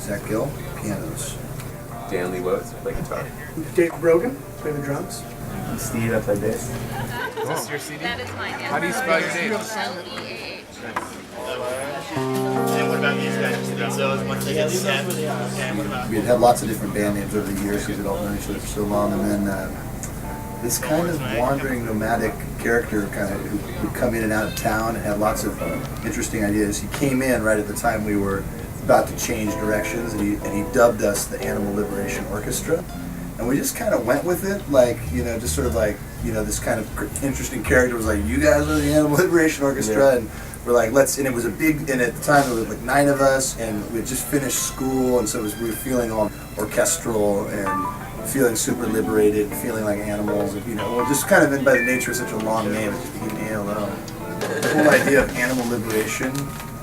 Zach Gill, pianos. Dan Lee Woes, play guitar. Dave Brogan, play the drums. Steve, I play bass. Is this your CD? That is mine, yeah. How do you spell your name? Leah. And what about these guys? So once they get set, and what about? We'd had lots of different band names over the years because we'd all known each other for so long, and then this kind of wandering nomadic character who would come in and out of town and had lots of interesting ideas. He came in right at the time we were about to change directions, and he dubbed us the Animal Liberation Orchestra, and we just kind of went with it, like, you know, just sort of like, you know, this kind of interesting character was like, you guys are the Animal Liberation Orchestra, and we're like, let's, and it was a big, and at the time there was like 9 of us, and we had just finished school, and so we were feeling all orchestral and feeling super liberated, feeling like animals, and, you know, well, just kind of in by the nature of such a long name, it just became ALO. The whole idea of animal liberation,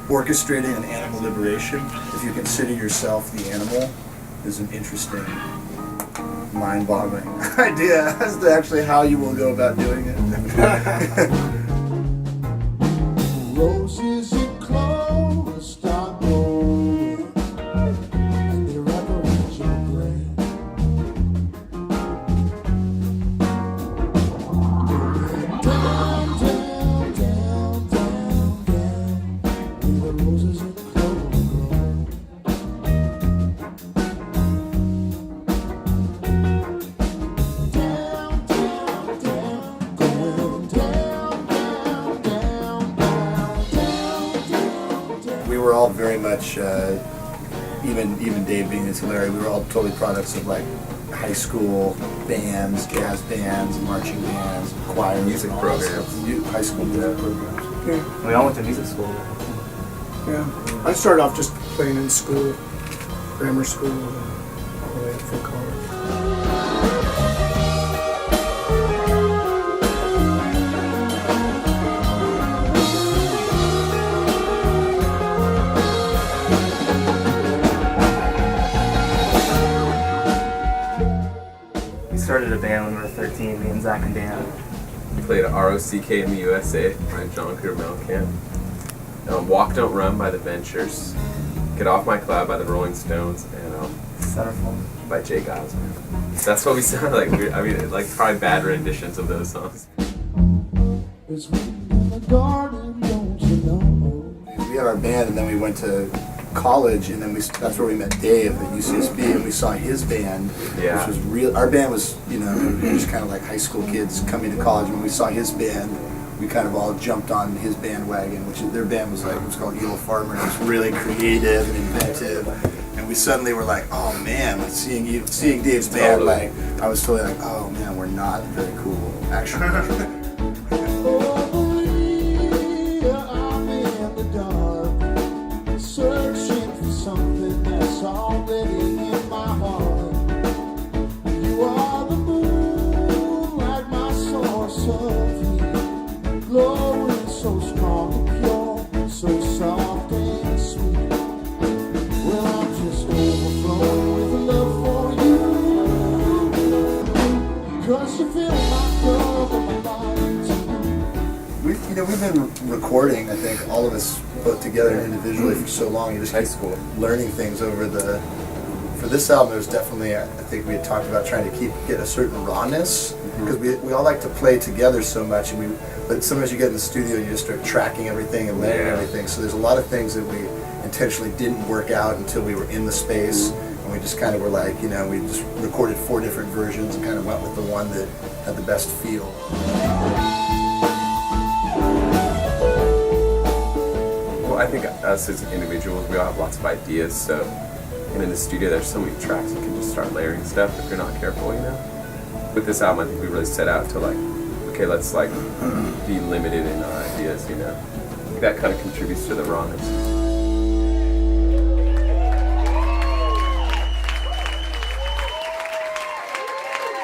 orchestrating an animal liberation, if you consider yourself the animal, is an interesting, mind-boggling idea as to actually how you will go about doing it. Roses and Clover start blowing, and they wrap around your brain. Down, down, down, down, down, where the roses and clover grow. Down, down, down, going down, down, down, down, down. We were all very much, even Dave being his hilarious, we were all totally products of like high school bands, jazz bands, marching bands, choirs, Music and all that programs. stuff. High school music programs. Yeah. We all went to music school. Yeah. I started off just playing in school, grammar school, all the way up through college. We started a band when we were 13, me and Zach and Dan. We played ROCK in the USA by John Cougar Mellencamp. Walk Don't Run by the Ventures. Get Off My Cloud by the Rolling Stones, and Centerfold. by Jay Giles. That's what we sound like. I mean, like probably bad renditions of those songs. It's in the garden, don't you know? We had our band, and then we went to college, and then that's where we met Dave at UCSB, and we saw his band, Yeah. which was real. Our band was, you know, we were just kind of like high school kids coming to college. When we saw his band, we kind of all jumped on his bandwagon, which their band was like, it was called Evil Farmer. It was really creative and inventive, and we suddenly were like, oh man, like seeing Dave's band, Totally. like I was totally like, oh man, we're not very cool, actually. I'm in the dark, searching for something that's already in my heart. You are the moon, like my source of heat, glowing so strong and pure, so soft and sweet. Well, I'm just overflowing with love for you, 'cause you fill my cup and my body too. We've been recording, I think, all of us both together and individually for so long. You just High keep school. learning things over for this album, there's definitely, I think we had talked about trying to get a certain rawness, because we all like to play together so much, but sometimes you get in the studio and you just start tracking everything and layering everything. So there's a lot of things that we intentionally didn't work out until we were in the space, and we just kind of were like, you know, we just recorded 4 different versions and kind of went with the one that had the best feel. Well, I think us as individuals, we all have lots of ideas, so and in the studio there's so many tracks you can just start layering stuff if you're not careful, you know? With this album, I think we really set out to like, okay, let's like be limited in our ideas, you know? I think that kind of contributes to the rawness.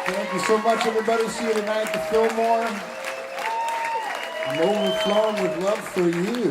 Thank you so much, everybody. See you tonight at the Fillmore. I'm overflowing with love for you.